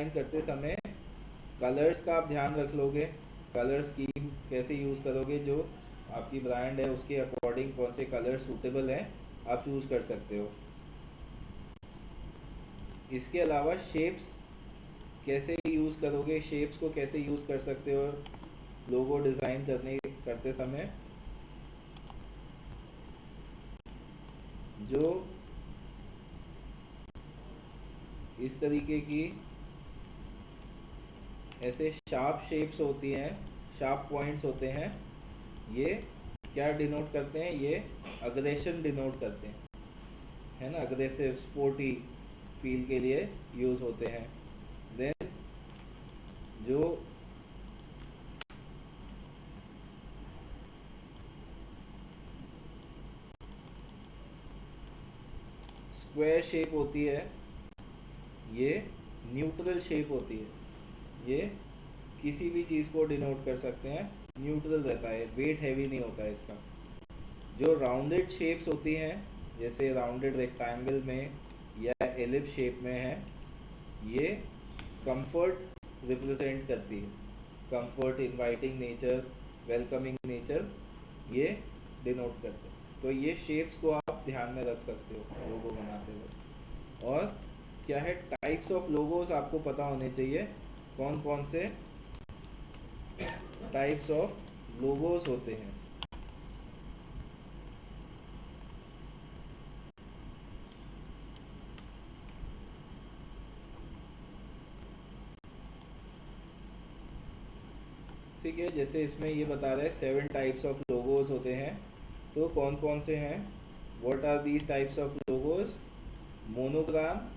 Design करते समय colours का आप ध्यान रख लोगे, कलर स्कीम कैसे यूज़ करोगे, जो आपकी ब्रांड है उसके अकॉर्डिंग कौन से कलर सूटेबल हैं आप चूज़ कर सकते हो। इसके अलावा शेप्स कैसे यूज़ करोगे, शेप्स को कैसे यूज़ कर सकते हो लोगो डिज़ाइन करते समय। जो इस तरीके की ऐसे शार्प शेप्स होती हैं, शार्प पॉइंट्स होते हैं, ये क्या डिनोट करते हैं, ये अग्रेशन डिनोट करते हैं, है ना, अग्रेसिव स्पोर्टी फील के लिए यूज़ होते हैं। देन जो स्क्वायर शेप होती है, ये न्यूट्रल शेप होती है, ये किसी भी चीज़ को डिनोट कर सकते हैं, न्यूट्रल रहता है, वेट हैवी नहीं होता है इसका। जो राउंडेड शेप्स होती हैं, जैसे राउंडेड रेक्टेंगल में या एलिप्स शेप में है, ये कंफर्ट रिप्रेजेंट करती है, comfort, inviting nature, welcoming nature, ये डिनोट करते हैं। तो ये शेप्स को आप ध्यान में रख सकते हो लोगो बनाते हुए। और क्या है, टाइप्स ऑफ लोगोस आपको पता होने चाहिए, कौन कौन से टाइप्स ऑफ लोगोस होते हैं। ठीक है, जैसे इसमें ये बता रहे हैं 7 टाइप्स ऑफ लोगोस होते हैं, तो कौन कौन से हैं, what are these types of logos. Monogram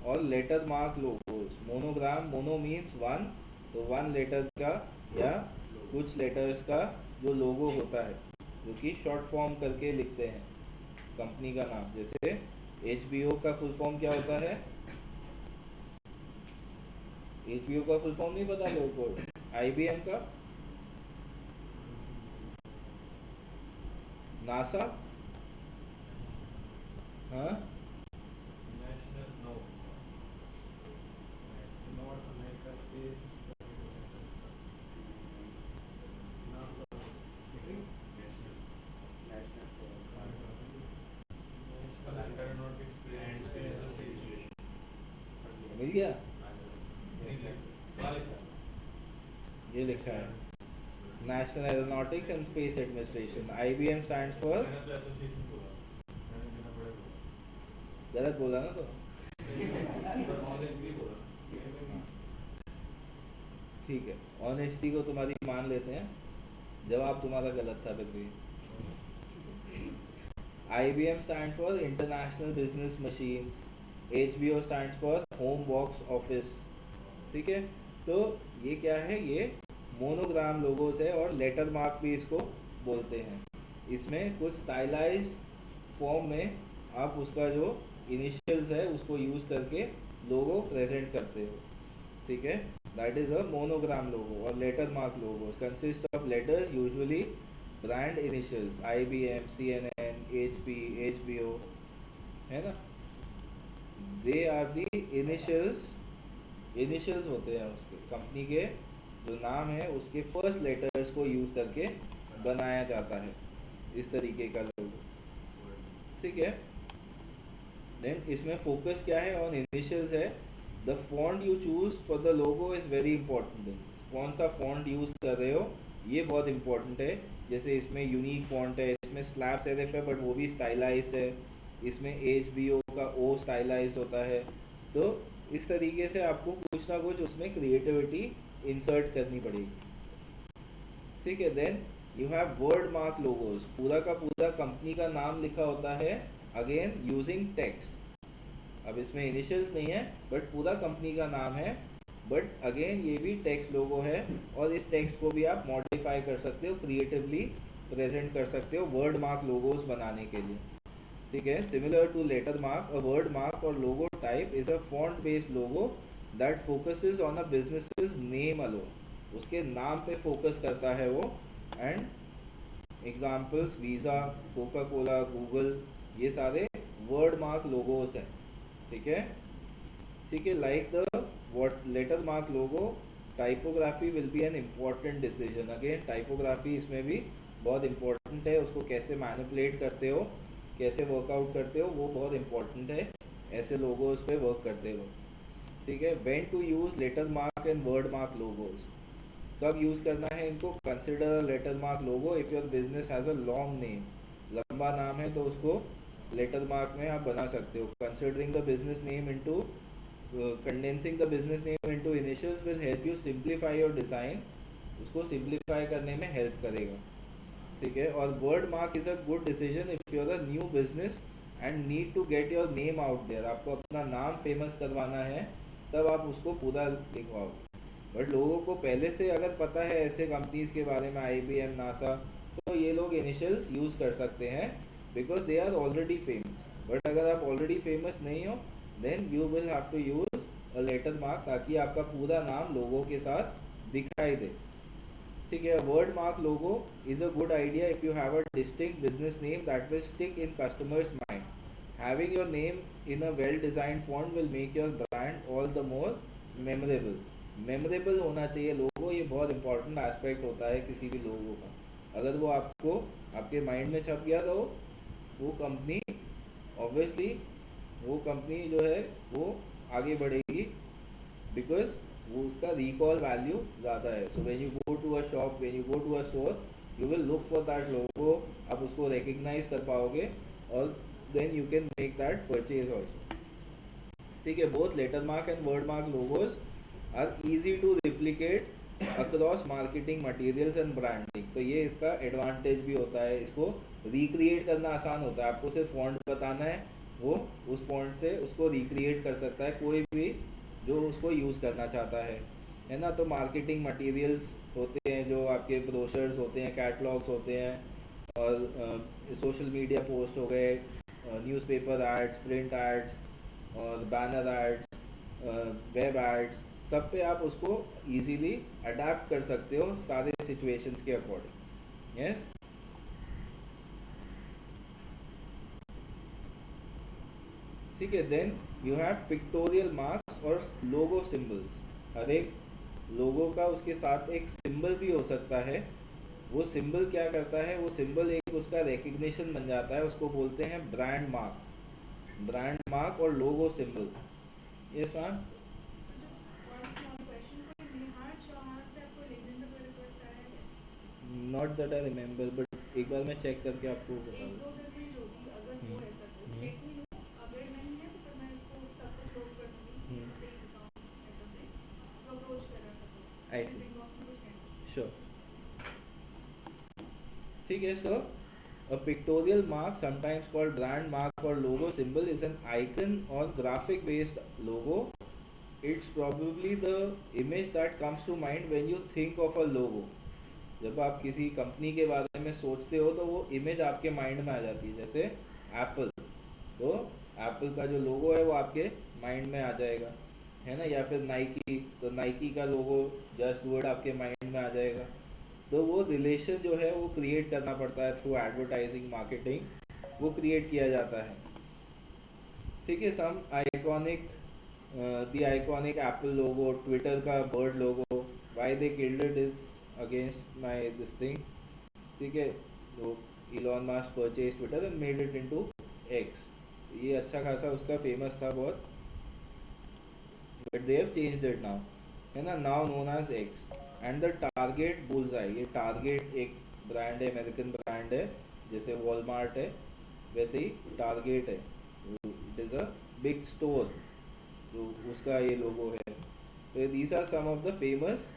और letter mark logos. Monogram, mono means one, तो वन लेटर का या कुछ लेटर्स का जो लोगो होता है, जो कि शॉर्ट फॉर्म करके लिखते हैं कंपनी का नाम। जैसे HBO का फुल फॉर्म क्या होता है, HBO का फुल फॉर्म नहीं पता लोगों को। IBM का, नासा, हाँ, मिल गया, ये लिखा है national aeronautics and space administration. IBM stands for, गलत बोला ना तो, ठीक है, ऑनेस्टी को तुम्हारी मान लेते हैं, जवाब तुम्हारा गलत था फिर भी। IBM stands for international business machines, HBO stands for home box office. ठीक है, तो ये क्या है, ये मोनोग्राम लोगोस है, और लेटर मार्क भी इसको बोलते हैं। इसमें कुछ स्टाइलाइज फॉर्म में आप उसका जो इनिशियल्स है उसको यूज़ करके लोगो प्रेजेंट करते हो। ठीक है, that is a monogram logo. और letter mark logo consist of letters, usually brand initials, IBM, CNN, HP, HBO, है ना, they are the initials. Initials होते हैं उसके कंपनी के, जो नाम है उसके फर्स्ट लेटर्स को यूज़ करके बनाया जाता है इस तरीके का लोगो। ठीक है, देन इसमें फोकस क्या है, ऑन इनिशियल्स है। The font you choose for the logo is very important. कौन सा फॉन्ट यूज़ कर रहे हो ये बहुत इंपॉर्टेंट है। जैसे इसमें यूनिक फॉन्ट है, इसमें स्लैब सेरिफ है बट वो भी स्टाइलाइज्ड है, इसमें HBO का O स्टाइलाइज होता है। तो इस तरीके से आपको कुछ ना कुछ उसमें क्रिएटिविटी इंसर्ट करनी पड़ेगी। ठीक है, then you have word mark logos. पूरा का पूरा कंपनी का नाम लिखा होता है, अगेन यूजिंग टेक्स्ट। अब इसमें इनिशियल्स नहीं है बट पूरा कंपनी का नाम है, बट अगेन ये भी टेक्स्ट लोगो है, और इस टेक्स्ट को भी आप मॉडिफाई कर सकते हो, क्रिएटिवली प्रेजेंट कर सकते हो वर्ड मार्क लोगोस बनाने के लिए। ठीक है, similar to letter mark, a word mark और logo type is a font based logo that focuses on a businesses name alone. उसके नाम पे फोकस करता है वो। And examples Visa, Coca Cola, Google, ये सारे वर्ड मार्क लोगोस हैं। ठीक है, ठीक है, like the what letter mark logo, typography will be an important decision. Again typography इसमें भी बहुत इंपॉर्टेंट है, उसको कैसे मैनिपुलेट करते हो, कैसे वर्कआउट करते हो, वो बहुत इंपॉर्टेंट है ऐसे लोगोज पे वर्क करते हो। ठीक है, when to use letter mark and word mark logos, कब यूज़ करना है इनको। Consider letter mark logo if your business has a long name, लंबा नाम है तो उसको लेटर मार्क में आप बना सकते हो। Considering the business name into condensing the business name into initials will help you simplify your design, उसको सिंप्लीफाई करने में हेल्प करेगा। ठीक है, और word mark is a good decision if you are a new business and need to get your name out there, आपको अपना नाम फेमस करवाना है तब आप उसको पूरा लिखवाओगे। बट लोगों को पहले से अगर पता है ऐसे कंपनीज के बारे में, IBM, नासा, तो ये लोग इनिशियल्स यूज़ कर सकते हैं because they are already famous. But अगर आप ऑलरेडी फेमस नहीं हो then you will have to use a letter mark ताकि आपका पूरा नाम लोगों के साथ दिखाई दे। ठीक है, word mark logo is a good idea if you have a distinct business name that will stick in customers mind. Having your name in a well-designed font will make your brand all the more memorable. Memorable होना चाहिए लोगो, ये बहुत important aspect होता है किसी भी लोगों का। अगर वो आपको आपके माइंड में छप गया तो वो कंपनी ऑब्वियसली वो कंपनी जो है वो आगे बढ़ेगी बिकॉज वो उसका रिकॉल वैल्यू ज़्यादा है। So when you go to a shop, when you go to a store, you will look for that logo, आप उसको रिकग्नाइज कर पाओगे और then you can make that purchase also. ठीक है, both letter mark and word mark logos are easy to replicate across marketing materials and branding. तो ये इसका एडवांटेज भी होता है, इसको रिक्रिएट करना आसान होता है। आपको सिर्फ फॉन्ट बताना है, वो उस फॉन्ट से उसको रिक्रिएट कर सकता है कोई भी जो उसको यूज़ करना चाहता है ना। तो मार्केटिंग मटेरियल्स होते हैं जो आपके ब्रोशर्स होते हैं, कैटलॉग्स होते हैं, और सोशल मीडिया पोस्ट हो गए, न्यूज़पेपर एड्स, प्रिंट एड्स और बैनर एड्स, वेब एड्स, सब पे आप उसको इजीली अडेप्ट कर सकते हो सारे सिचुएशंस के अकॉर्डिंग। यस, ठीक है। Then you have pictorial marks और लोगो सिंबल्स। हर एक लोगो का उसके साथ एक सिंबल भी हो सकता है। वो सिंबल क्या करता है, वो सिंबल एक उसका रिकग्निशन बन जाता है, उसको बोलते हैं ब्रांड मार्क। ब्रांड मार्क और logo symbol. Yes ma'am. Not that I remember, but एक बार मैं चेक करके आपको बता दूँ। I see, sure. ठीक है sir, a pictorial mark, sometimes called brand mark or logo symbol, is an icon or graphic based logo. It's probably the image that comes to mind when you think of a logo. जब आप किसी company के बारे में सोचते हो तो वो इमेज आपके माइंड में आ जाती है। जैसे एप्पल, तो एप्पल का जो लोगो है वो आपके माइंड में आ जाएगा, है ना। या फिर नाइकी, तो नाइकी का लोगो जस्ट वर्ड आपके माइंड में आ जाएगा। तो वो रिलेशन जो है वो क्रिएट करना पड़ता है थ्रू एडवर्टाइजिंग, मार्केटिंग, वो क्रिएट किया जाता है। ठीक है, some iconic, the iconic Apple logo, Twitter का bird logo, why they killed it is against my this thing. ठीक है, तो Elon Musk purchase Twitter and made it into X. ये अच्छा खासा उसका फेमस था बहुत, but they have changed it now, है ना, now known as X. And the target bullseye, ये टारगेट एक ब्रांड है, अमेरिकन ब्रांड है, जैसे वॉलमार्ट है वैसे ही टारगेट है। It is a big store, जो उसका ये लोगो है। तो these are some of the famous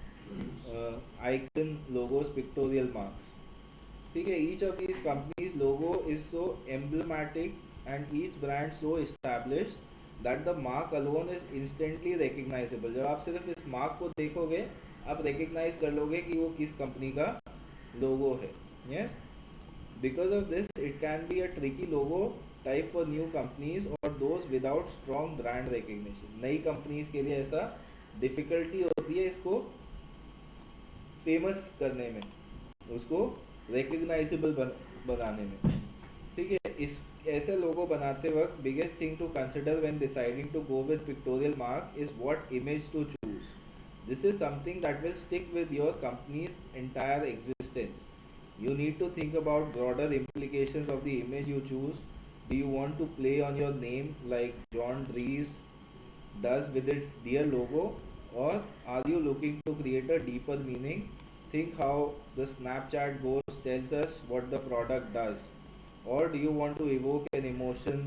icon logos, pictorial marks. ठीक है, each of these companies logo is so emblematic and each brand so established that the mark alone is instantly recognizable. जब आप सिर्फ इस mark को देखोगे आप recognise कर लोगे कि वो किस कंपनी का लोगो है। Yes, because of this it can be a tricky logo type for new companies और those without strong brand recognition. नई कंपनीज के लिए ऐसा डिफिकल्टी होती है इसको फेमस करने में, उसको रिकग्नाइजेबल बनाने में। ठीक है। इस ऐसे लोगो बनाते वक्त biggest thing to consider when deciding to go with pictorial mark is what image to choose. This is something that will stick with your company's entire existence. You need to think about broader implications of the image you choose. Do you want to play on your name like John Dries does with its dear logo, or are you looking to create a deeper meaning? Think how the Snapchat ghost tells us what the product does. Or do you want to evoke an emotion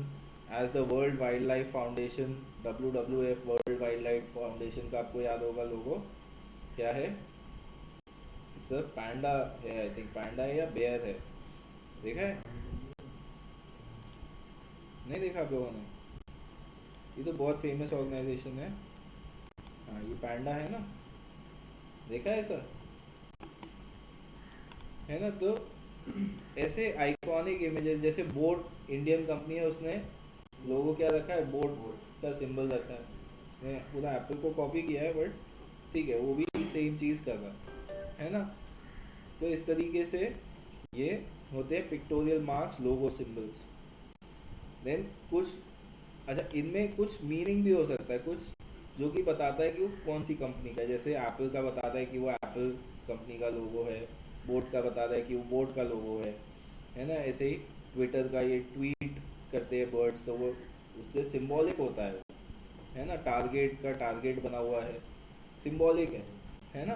as the World Wildlife Foundation, WWF World Wildlife Foundation का आपको याद होगा लोगो क्या है? It's a पैंडा है, I think पैंडा है या bear है, देखा है? नहीं देखा आप लोगों ने? ये तो बहुत फेमस ऑर्गेनाइजेशन है. हाँ ये पैंडा है ना, देखा है सर, है ना? तो ऐसे आइकॉनिक इमेजेस, जैसे बोट इंडियन कंपनी है, उसने लोगो क्या रखा है, बोट का सिंबल रखा है. उसने पूरा एप्पल को कॉपी किया है, बट ठीक है वो भी सेम चीज़ कर रहा है ना. तो इस तरीके से ये होते हैं पिक्टोरियल मार्क्स, लोगो सिंबल्स. देन कुछ, अच्छा इनमें कुछ मीनिंग भी हो सकता है, कुछ जो कि बताता है कि वो कौन सी कंपनी का है. जैसे एप्पल का बताता है कि वो एप्पल कंपनी का लोगो है, बोट का बताता है कि वो बोट का लोगो है ना. ऐसे ही ट्विटर का ये ट्वीट करते हैं बर्ड्स, तो वो उससे सिंबॉलिक होता है ना. टारगेट का टारगेट बना हुआ है, सिंबॉलिक है ना.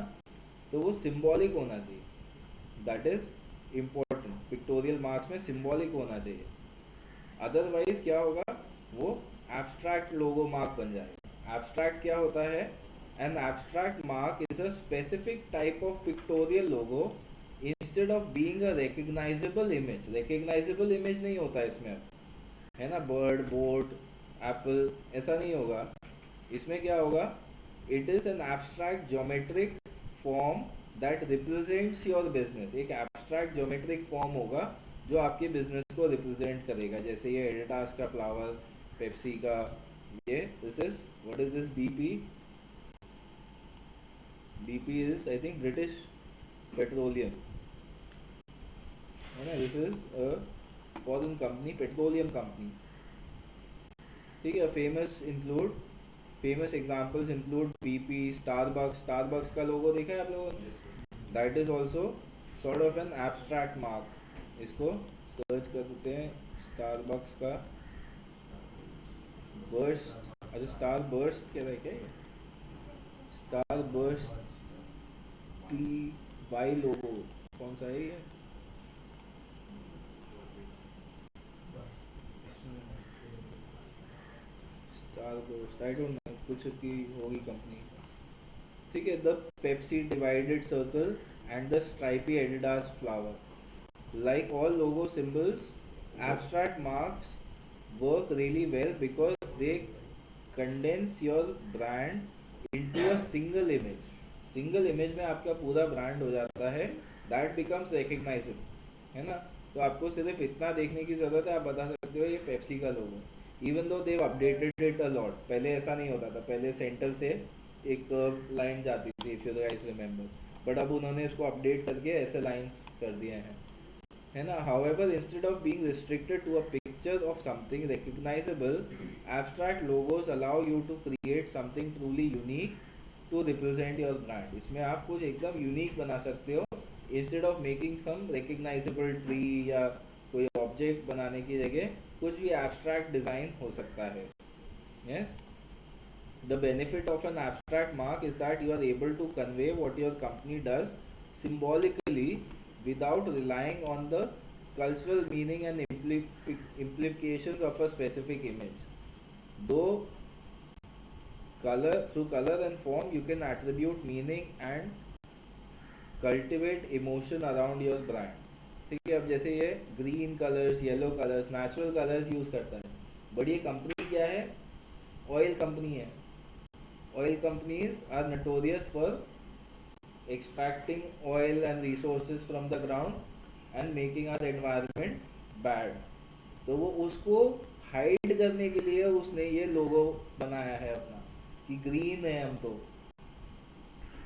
तो वो सिंबॉलिक होना चाहिए, that is important. Pictorial marks में सिंबॉलिक होना चाहिए, अदरवाइज क्या होगा, वो एब्स्ट्रैक्ट लोगो मार्क बन जाएगा. एब्स्ट्रैक्ट क्या होता है? An abstract mark is a specific type of pictorial logo instead of being a recognisable image. Recognisable image नहीं होता इसमें, है ना. बर्ड, बोट, एप्पल ऐसा नहीं होगा. इसमें क्या होगा, it is an abstract geometric form that represents your business. एक एब्स्ट्रैक्ट ज्योमेट्रिक फॉर्म होगा जो आपके बिजनेस को रिप्रेजेंट करेगा. जैसे ये एडिडास का फ्लावर, पेप्सी का ये, this is what is this, BP. BP is I think British petroleum, है ना. This is a foreign company, petroleum company. ठीक है. Famous examples include BP, Starbucks. Starbucks का लोगो देखा है आप लोगों ने? That is also sort of an abstract mark. इसको सर्च कर देते हैं, स्टारबक्स का बर्स्ट. अच्छा स्टार बर्स्ट कह रहा है क्या ये? स्टार बर्स्ट टी वाई लोगो कौन सा है ये? Star burst, I don't know, कुछ की होगी कंपनी. ठीक है. The Pepsi divided circle and the stripy Adidas flower. Like all logo symbols, abstract marks work really well because they condense your brand into a single image. Single image में आपका पूरा brand हो जाता है, that becomes recognisable, है ना. तो आपको सिर्फ इतना देखने की ज़रूरत है, आप बता सकते हो ये पेप्सी का logo. Even though they've updated it a lot. पहले ऐसा नहीं होता था, पहले सेंटर से एक लाइन जाती थी, if you guys remember, but अब उन्होंने इसको अपडेट करके ऐसे लाइंस कर दिए हैं, है ना. However, instead of being restricted to a picture of something recognizable, abstract logos allow you to create something truly unique to represent your brand. इसमें आप कुछ एकदम यूनिक बना सकते हो, instead of making some recognizable tree या कोई object बनाने की जगह कुछ भी abstract डिज़ाइन हो सकता है. yes? The benefit of an abstract mark is that you are able to convey what your company does symbolically without relying on the cultural meaning and implications of a specific image. Though through color and form, you can attribute meaning and cultivate emotion around your brand. ठीक है. अब जैसे ये green colours, yellow colours, natural colours use करता है, but ये company क्या है? ऑयल कंपनी है. Oil companies are notorious for extracting oil and resources from the ground and making our environment bad. तो वो उसको हाइड करने के लिए उसने ये लोगो बनाया है अपना कि ग्रीन है हम तो,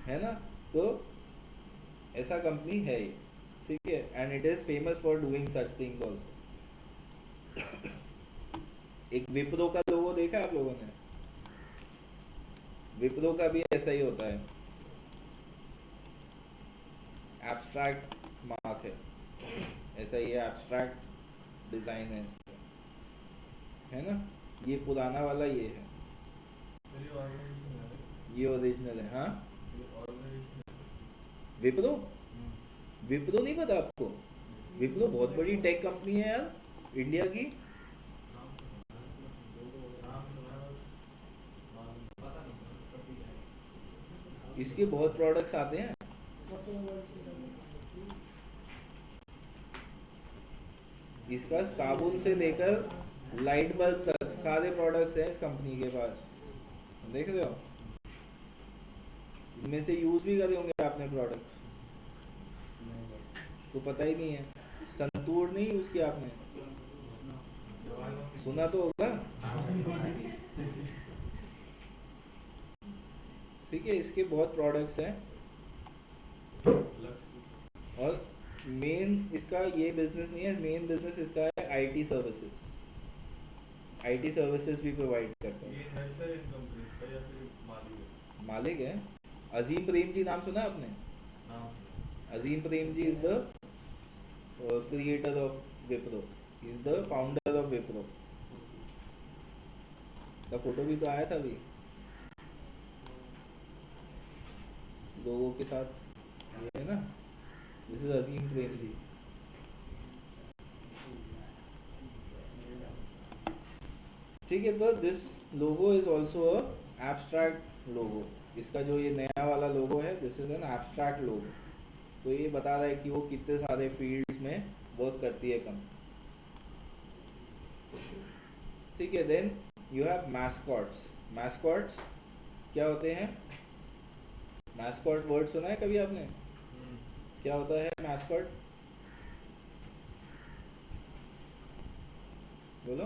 है ना. तो ऐसा कंपनी है ये. ठीक है. And it is famous for doing such things also. एक विप्रो का लोगो देखा आप लोगों ने? विप्रो का भी ऐसा ही होता है, एब्स्ट्रैक्ट मार्क है, ऐसा ही है, एब्स्ट्रैक्ट डिज़ाइन है इसका, है ना? ये पुराना वाला ये है, ये ओरिजिनल है। हाँ, विप्रो, विप्रो नहीं पता आपको? विप्रो बहुत बड़ी टेक कंपनी है यार, इंडिया की। इसके बहुत प्रोडक्ट्स आते हैं। इसका साबुन से लेकर लाइट बल्ब तक सारे प्रोडक्ट्स हैं इस कंपनी के पास, देख रहे हो? इनमें से यूज़ भी करे होंगे आपने प्रोडक्ट्स, तो पता ही नहीं है। संतूर नहीं यूज़ किया आपने, सुना तो होगा। ठीक है, इसके बहुत प्रोडक्ट्स हैं, और मेन इसका ये बिजनेस नहीं है, मेन बिजनेस इसका है आईटी सर्विसेज। आईटी सर्विसेज भी प्रोवाइड करता है। मालिक है अजीम प्रेम जी, नाम सुना आपने? Azim Premji is the creator of Wipro, is the founder of Wipro. इसका फोटो भी तो आया था अभी लोगों के साथ, ये है ना, दिस इज अजीम प्रेम जी। ठीक है, तो this logo is also a abstract logo. इसका जो ये नया वाला लोगो है, this is an abstract logo. तो ये बता रहा है कि वो कितने सारे फील्ड्स में वर्क करती है कंपनी। ठीक है, then you have mascots. Mascots क्या होते हैं? मैस्कॉट वर्ड सुना है कभी आपने? क्या होता है मैस्कॉट? बोलो।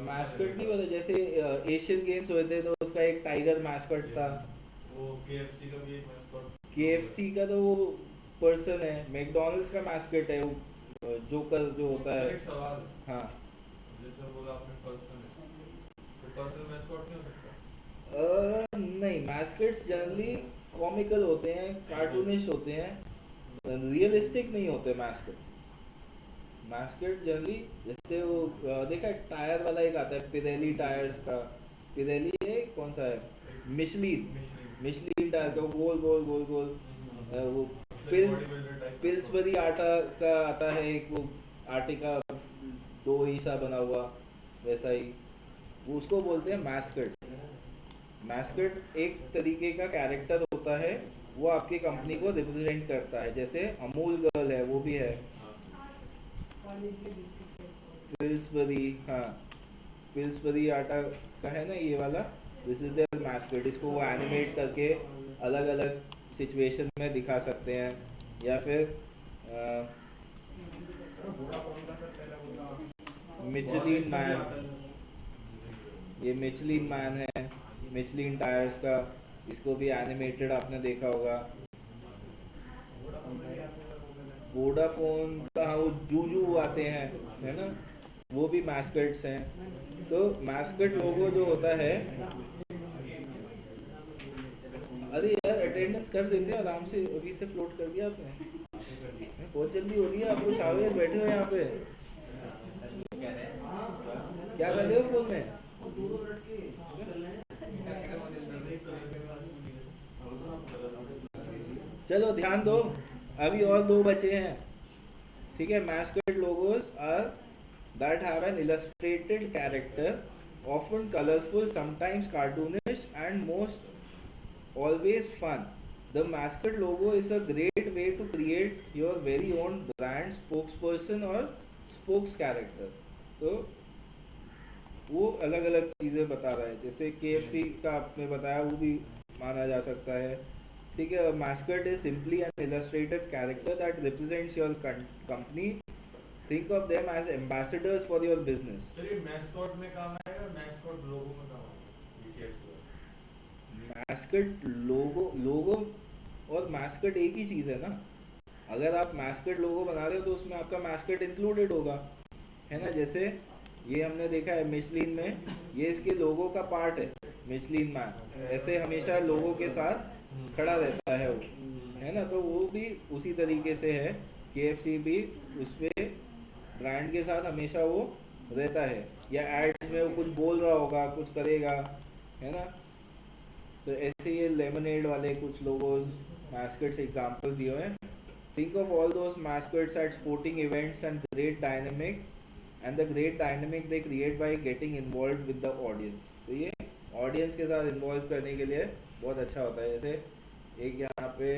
मैस्कट नहीं पता? जैसे एशियन गेम्स हुए थे तो उसका एक टाइगर मैस्कट था। वो केएफसी का भी एक मैस्कॉट। केएफसी का तो वो पर्सन है, मैकडोनल्ड्स का मैस्कट है वो जोकर जो होता है। एक सवाल, हाँ, जैसे बोला आपने पर्सन है, तो पर्सन मैस्कॉट नहीं हो सकता? नहीं, मैस्कट्स जनरली कॉमिकल होते हैं, कार्टूनिश होते हैं, रियलिस्टिक नहीं होते मैस्कट। मैस्कट जनरली जैसे वो देखा है, टायर वाला एक आता है पिरेली टायर्स का, पिरेली है, कौन सा है, मिशलिन, मिशलिन टायर का, वो गोल गोल गोल गोल वो पिल्स, पिल्सबरी आटा का आता है एक, वो आटे का दो हिस्सा बना हुआ, वैसा ही, वो उसको बोलते हैं मैस्कट। मैस्कट एक तरीके का कैरेक्टर होता है, वो आपकी कंपनी को रिप्रेजेंट करता है, जैसे अमूल गर्ल है, वो भी है, पिल्सबरी, हाँ, पिल्सबरी आटा का है ना ये वाला, दिस इज देयर मैस्कट। इसको वो एनिमेट करके अलग अलग सिचुएशन में दिखा सकते हैं, या फिर मिचलिन मैन, ये मिचलिन मैन है, मिचलिन टायर्स का, इसको भी एनिमेटेड आपने देखा होगा। वोडाफोन का वो जूजू आते हैं, है ना, वो भी मैस्कट्स हैं। तो मैस्कट लोगो जो होता है, अरे यार अटेंडेंस कर देते हैं आराम से, अभी से फ्लोट कर दिया आपने, बहुत जल्दी हो रही है, आप लोग शावेर बैठे हो यहाँ पे, क्या कर रहे हो फोन में? चलो ध्यान दो, अभी और दो बचे हैं। ठीक है, mascot logos are that have an illustrated character, often colorful, sometimes cartoonish, and most always fun. The mascot logo is a great way to create your very own brand spokesperson or spokes character. तो वो अलग अलग चीज़ें बता रहा है, जैसे KFC का आपने बताया, वो भी माना जा सकता है। ठीक है, mascot is simply an illustrated character that represents your company. Think of them as ambassadors for your business. चलिए मैस्कॉट में काम आएगा, मैस्कॉट लोगो में काम आएगा, ये मैस्कट लोगो, लोगो और मैस्कट एक ही चीज़ है ना। अगर आप मैस्कट लोगो बना रहे हो तो उसमें आपका मैस्कट इंक्लूडेड होगा, है ना। जैसे ये हमने देखा है मिशलिन में, ये इसके लोगो का पार्ट है, मिशलिन मैन ऐसे हमेशा लोगों के साथ खड़ा रहता है वो, है ना। तो वो भी उसी तरीके से है, KFC भी उस पे ब्रांड के साथ हमेशा वो रहता है, या एड्स में वो कुछ बोल रहा होगा, कुछ करेगा, है ना। तो ऐसे ये लेमनेड वाले कुछ लोगों मैस्कट्स एग्जांपल दिए हैं। Think of all those mascots at sporting events and the great dynamic they create by getting involve with the audience. तो ये ऑडियंस के साथ इन्वॉल्व करने के लिए बहुत अच्छा होता है। जैसे एक यहाँ पे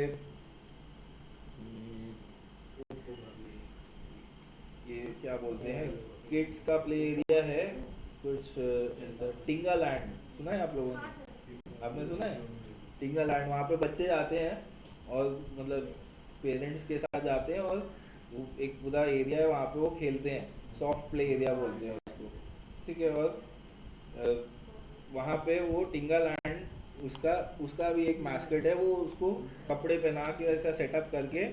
ये क्या बोलते हैं, किड्स का प्ले एरिया है कुछ, टिंगा लैंड सुना है आप लोगों ने, आपने सुना है टिंगा लैंड। वहाँ पे बच्चे जाते हैं और मतलब पेरेंट्स के साथ जाते हैं, और वो एक पूरा एरिया है वहाँ पे वो खेलते हैं, सॉफ्ट प्ले एरिया बोलते हैं उसको, ठीक है। और अ, वहाँ पे वो टिंगा लैंड उसका उसका भी एक मैस्कट है, वो उसको कपड़े पहना के ऐसा सेटअप करके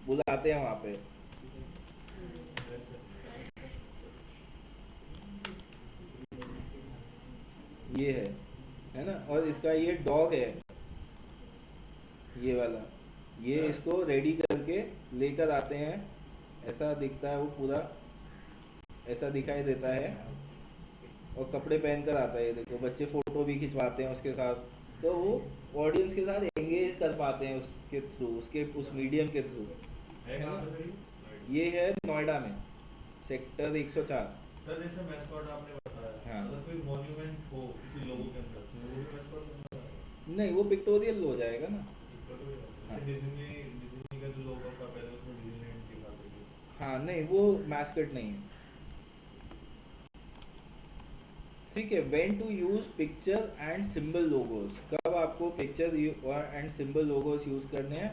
बुलाते हैं वहाँ पे। ये है ना। और इसका ये डॉग है, ये वाला, ये इसको रेडी करके लेकर आते हैं, ऐसा दिखता है वो पूरा, ऐसा दिखाई देता है, और कपड़े पहन कर आता है। ये देखो बच्चे फोटो भी खिंचवाते हैं उसके साथ, तो वो ऑडियंस के साथ एंगेज कर पाते हैं उसके थ्रू, उसके उस मीडियम के थ्रू, है है कहाँ ना। पे सर ये? ये है नोएडा में, सेक्टर 104। सर जैसे मैस्कॉट आपने बताया, हाँ, अगर कोई मॉन्यूमेंट हो किसी लोगों के अंदर तो वो भी मैस्कॉट बनता है? नहीं वो पिक्टोरियल हो जाएगा ना। इसका तो हाँ जैसे डिज्नी डिज्नी का जो लोगो का पहले उसमें डिज्नीलैंड दिखाते थे। हाँ, नहीं वो मैस्कट नहीं है, ठीक है। When to use picture and symbol logos, कब आपको picture and symbol logos use करने हैं।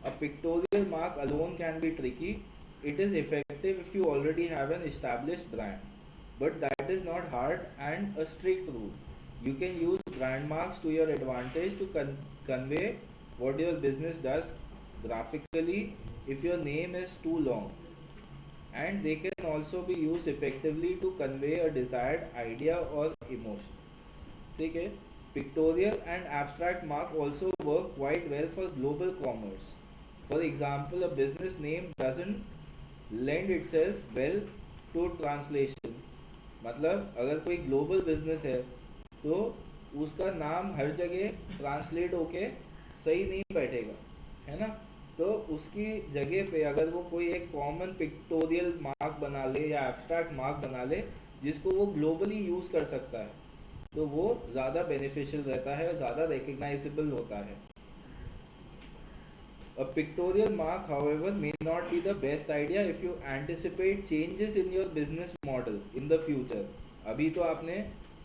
A pictorial mark alone can be tricky, it is effective if you already have an established brand, but that is not hard and a strict rule. You can use brand marks to your advantage to convey what your business does graphically if your name is too long, and they can also be used effectively to convey a desired idea or emotion, ठीक है। Pictorial and abstract mark also work quite well for global commerce. For example, a business name doesn't lend itself well to translation. मतलब अगर कोई global business है तो उसका नाम हर जगह ट्रांसलेट होके सही नहीं बैठेगा, है ना। तो उसकी जगह पे अगर वो कोई एक कॉमन पिक्टोरियल मार्क बना ले या एब्स्ट्रैक्ट मार्क बना ले जिसको वो ग्लोबली यूज़ कर सकता है, तो वो ज़्यादा बेनिफिशियल रहता है, ज़्यादा रिकग्नाइजेबल होता है। A pictorial mark, however, may not be the best idea if you anticipate changes in your business model in the future. अभी तो आपने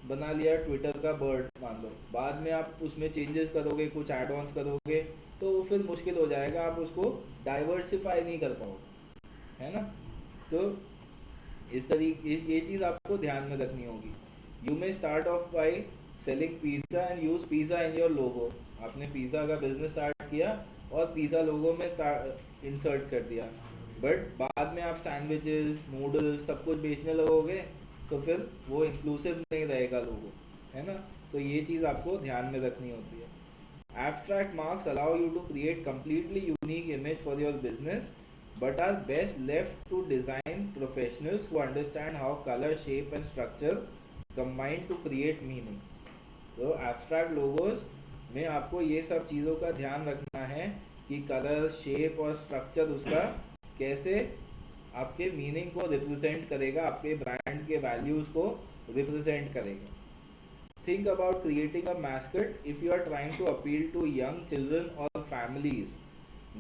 बना लिया ट्विटर का बर्ड मान लो, बाद में आप उसमें चेंजेस करोगे, कुछ एड ऑन्स करोगे, तो वो फिर मुश्किल हो जाएगा, आप उसको डाइवर्सिफाई नहीं कर पाओगे, है ना। तो इस तरीके ये चीज़ आपको ध्यान में रखनी होगी। You may start of by selling pizza and use pizza in your logo. आपने पिज़्ज़ा का बिजनेस स्टार्ट किया और पिज़्ज़ा लोगो में इंसर्ट कर दिया, बट बाद में आप सैंडविचेस, नूडल्स सब कुछ बेचने लगोगे, तो फिर वो इंक्लूसिव नहीं रहेगा लोगो, है ना। तो ये चीज़ आपको ध्यान में रखनी होती है। Abstract marks allow you to create completely unique image for your business, but are best left to design professionals who understand how color, shape and structure combine to create meaning. तो abstract logos में आपको ये सब चीज़ों का ध्यान रखना है कि कलर, शेप और स्ट्रक्चर उसका कैसे आपके मीनिंग को रिप्रेजेंट करेगा, आपके ब्रांड के वैल्यूज़ को रिप्रेजेंट करेगा। Think about creating a mascot if you are trying to appeal to young children or families.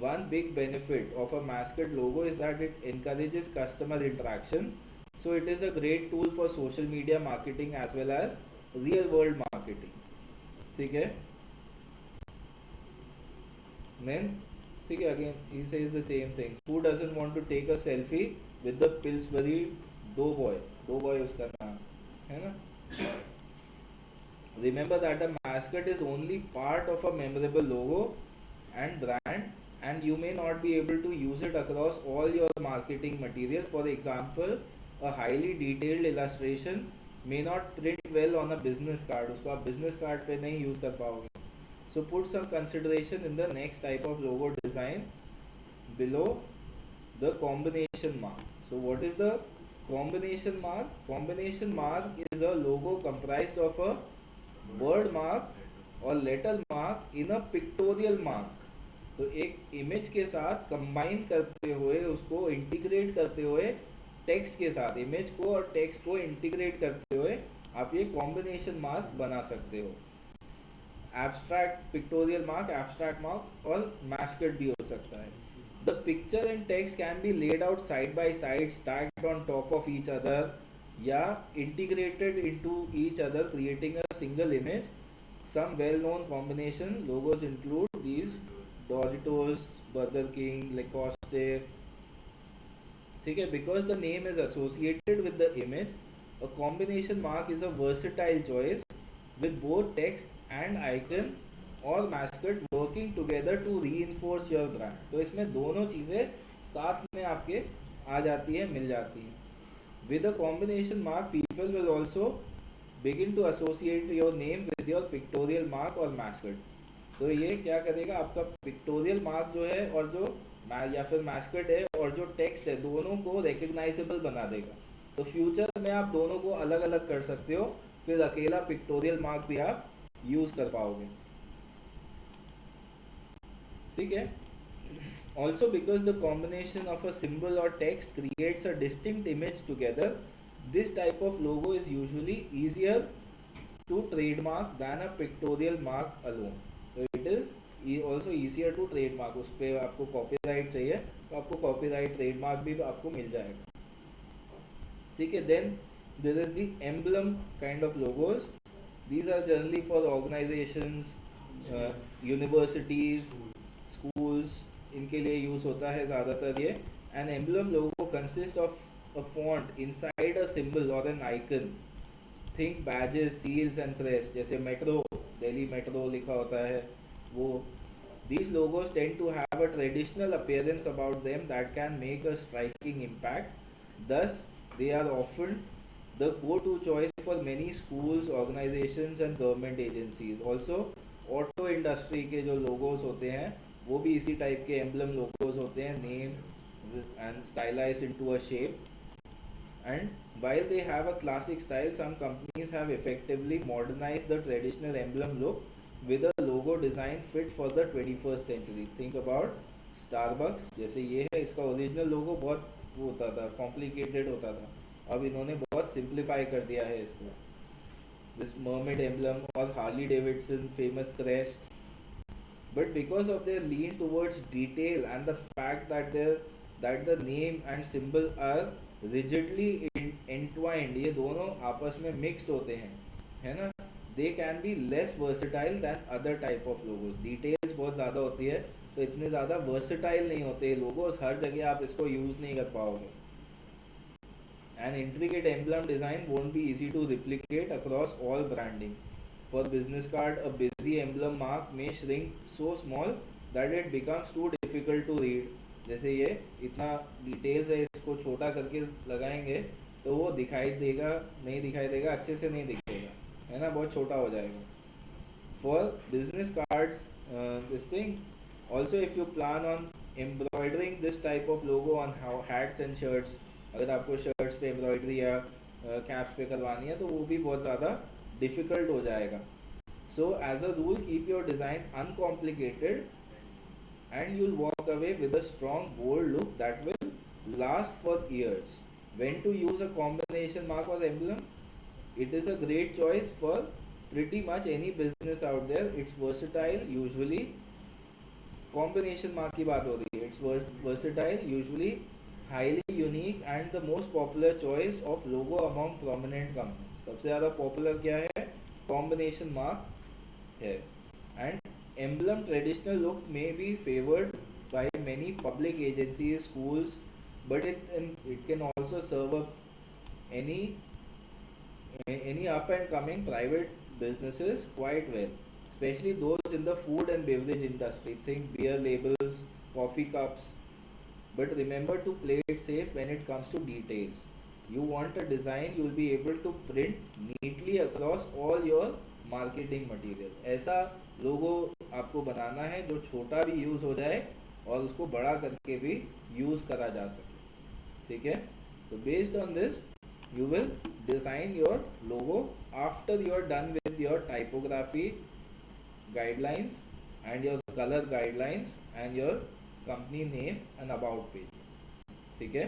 One big benefit of a mascot logo is that it encourages customer interaction. So it is a great tool for social media marketing as well as real world marketing. ठीक है? Then, ठीक है, again he says the same thing. Who doesn't want to take a selfie with the Pillsbury Doughboy? Doughboy उसका नाम है ना? Remember that the mascot is only part of a memorable logo and brand, and you may not be able to use it across all your marketing materials. For example, a highly detailed illustration may not print well on a business card. उसको आप business card पे नहीं use कर पाओगे. So put some consideration in the next type of logo design below the combination mark. So what is the combination mark? Combination mark is a logo comprised of a word mark और letter mark in a pictorial mark. तो एक image के साथ combine करते हुए उसको integrate करते हुए टेक्स्ट के साथ इमेज को और टेक्स्ट को इंटीग्रेट करते हुए आप ये कॉम्बिनेशन मार्क बना सकते हो. Abstract pictorial mark, abstract mark और मैस्कट भी हो सकता है. The picture and text can be laid out side by side, stacked on top of each other या integrated into each other creating a single image. Some well known combination logos include these Doritos, Burger King, Lacoste. ठीक है, because the name is associated with the image, a combination mark is a versatile choice with both text and icon और mascot working together to reinforce your brand. तो इसमें दोनों चीज़ें साथ में आपके आ जाती है, मिल जाती हैं. With a combination mark, people will also begin to associate your name with your pictorial mark और mascot. तो ये क्या करेगा, आपका पिक्टोरियल मार्क जो है और जो या फिर मैस्कट है और जो टेक्स्ट है दोनों को रिकग्नाइजेबल बना देगा. तो फ्यूचर में आप दोनों को अलग अलग कर सकते हो, फिर अकेला पिक्टोरियल मार्क भी आप यूज कर पाओगे. ठीक है. Also because the combination of a symbol और text creates a distinct image together, this type of logo is usually easier to trademark than a pictorial mark alone. तो it is also easier to trademark. उस पर आपको copyright चाहिए तो आपको copyright trademark भी आपको मिल जाएगा. ठीक है. Then there is the emblem kind of logos. These are generally for organisations, universities, schools, इनके लिए यूज होता है ज़्यादातर ये. An emblem logo consist of a font inside a symbol और an icon. Think badges, seals and crest. जैसे metro, Delhi metro लिखा होता है वो. These logos tend to have a traditional appearance about them that can make a striking impact. Thus, they are often the go-to choice for many schools, organizations and government agencies. Also, auto industry के जो logos होते हैं वो भी इसी type के emblem logos होते हैं, name and stylized into a shape. And while they have a classic style, some companies have effectively modernized the traditional emblem look with a logo design fit for the 21st century. Think about Starbucks. जैसे ये है, इसका original लोगो बहुत वो होता था, complicated होता था. अब इन्होंने बहुत सिंप्लीफाई कर दिया है इसको. दिस मर्मेड एम्बलम और Harley Davidson famous crest. But because of their lean towards detail and the fact that the name and symbol are rigidly entwined, ये दोनों आपस में mixed होते हैं, है ना. They can be less versatile than other type of logos. Details बहुत ज़्यादा होती है तो इतने ज़्यादा versatile नहीं होते logos. हर जगह आप इसको use नहीं कर पाओगे. An intricate emblem design won't be easy to replicate across all branding. For business card, a busy emblem mark may shrink so small that it becomes too difficult to read. जैसे ये इतना details है, इसको छोटा करके लगाएंगे तो वो दिखाई देगा नहीं, दिखाई देगा अच्छे से नहीं दिखेगा, है ना, बहुत छोटा हो जाएगा. For business cards, this thing. Also, if you plan on embroidering this type of logo on hats and shirts, अगर आपको शर्ट्स पे एम्ब्रॉयडरी या कैप्स पे करवानी है तो वो भी बहुत ज़्यादा डिफ़िकल्ट हो जाएगा. So as a rule keep your design uncomplicated and you'll walk away with a strong bold look that will last for years. When to use a combination mark or emblem? It is a great choice for pretty much any business out there. It's versatile, usually combination mark की बात हो रही है. It's versatile, usually highly unique and the most popular choice of logo among prominent companies. सबसे ज़्यादा popular क्या है? Combination mark है. And emblem traditional look may be favored by many public agencies, schools, but it can also serve up any up and coming private businesses quite well, especially those in the food and beverage industry. Think beer labels, coffee cups, but remember to play it safe when it comes to details. you want a design you will be able to print neatly across all your marketing material. ऐसा लोगो आपको बनाना है जो छोटा भी use हो जाए और उसको बड़ा करके भी यूज़ करा जा सके, ठीक है। तो based on this you will design your logo after you are done with your typography guidelines and your color guidelines and your company name and about page, ठीक है।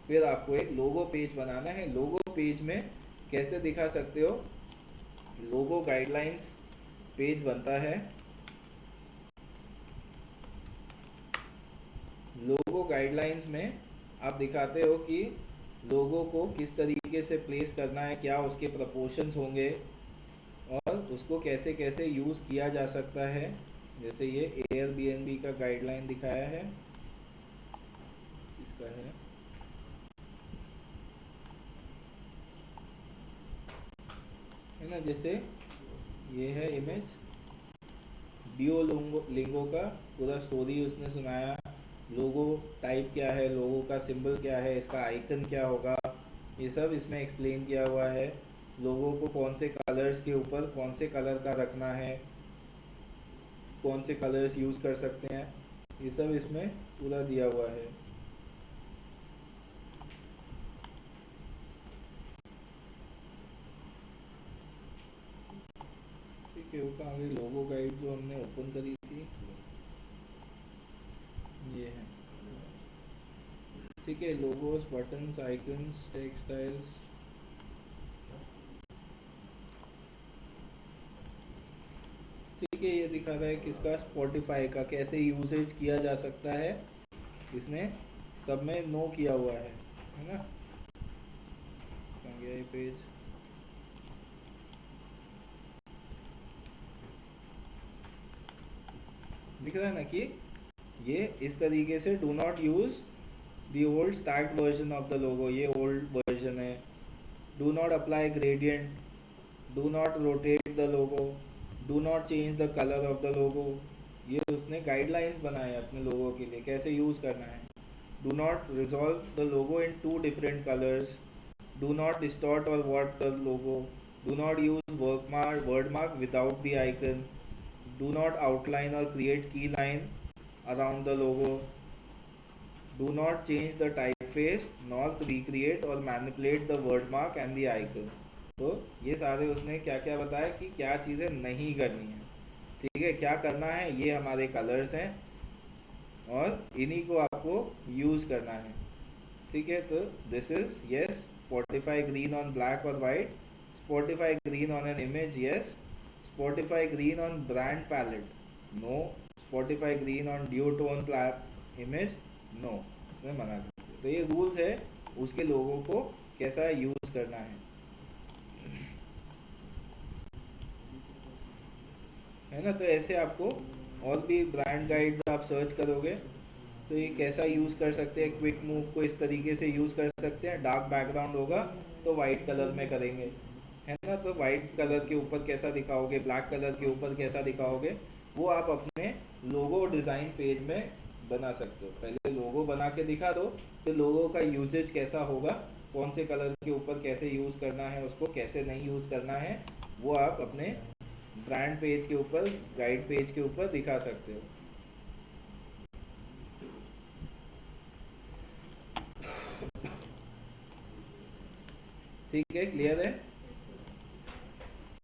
फिर आपको एक लोगो पेज बनाना है। लोगो पेज में कैसे दिखा सकते हो, लोगो गाइडलाइंस पेज बनता है। लोगो गाइडलाइंस में आप दिखाते हो कि लोगो को किस तरीके से प्लेस करना है, क्या उसके प्रपोर्शंस होंगे और उसको कैसे कैसे यूज़ किया जा सकता है। जैसे ये एयरबीएनबी का गाइडलाइन दिखाया है, इसका है ना। जैसे ये है इमेज, डिओलिंगो का पूरा स्टोरी उसने सुनाया। लोगो टाइप क्या है, लोगो का सिंबल क्या है, इसका आइकन क्या होगा, ये सब इसमें एक्सप्लेन किया हुआ है। लोगों को कौन से कलर्स के ऊपर कौन से कलर का रखना है, कौन से कलर्स यूज़ कर सकते हैं, ये सब इसमें पूरा दिया हुआ है। ठीक है, वो कहाँ गई लोगो गाइड जो हमने ओपन करी थी, ये है। ठीक है, लोगोस, बटन्स, आइकन्स, टेक्सटाइल्स, ठीक है। ये दिखा रहा है किसका, स्पॉटिफाई का, कैसे यूसेज किया जा सकता है, इसने सब में नो किया हुआ है ना। कहाँ गया ये पेज, दिख रहा है ना कि ये इस तरीके से do not use the old start version of the logo, ये ओल्ड वर्जन है। Do not apply gradient, do not rotate the logo, do not change the colour of the logo. ये उसने गाइडलाइंस बनाए अपने लोगों के लिए कैसे यूज़ करना है। Do not resolve the logo in 2 different colours, do not distort और वॉट the logo, do not use word mark without the icon, do not outline और create keyline around the logo, do not change the typeface not recreate और manipulate the word mark and the icon. तो ये सारे उसने क्या क्या बताया कि क्या चीज़ें नहीं करनी है, ठीक है। क्या करना है, ये हमारे कलर्स हैं और इन्हीं को आपको यूज़ करना है, ठीक है। तो this is yes, Spotify green on black और white, Spotify green on an image, yes. Spotify green on brand palette, no. Spotify green on duotone image, no, उसने मना कर दिया। तो ये रूल्स है उसके लोगों को कैसा यूज़ करना है ना। तो ऐसे आपको और भी ब्रांड गाइड्स आप सर्च करोगे तो ये कैसा यूज़ कर सकते हैं, क्विक मूव को इस तरीके से यूज़ कर सकते हैं। डार्क बैकग्राउंड होगा तो वाइट कलर में करेंगे, है ना। तो वाइट कलर के ऊपर कैसा दिखाओगे, ब्लैक कलर के ऊपर कैसा दिखाओगे, वो आप अपने लोगो डिज़ाइन पेज में बना सकते हो। पहले लोगो बना के दिखा दो, तो लोगो का यूसेज कैसा होगा, कौन से कलर के ऊपर कैसे यूज़ करना है, उसको कैसे नहीं यूज़ करना है, वो आप अपने ब्रांड पेज के ऊपर, गाइड पेज के ऊपर दिखा सकते हो। ठीक है, क्लियर है।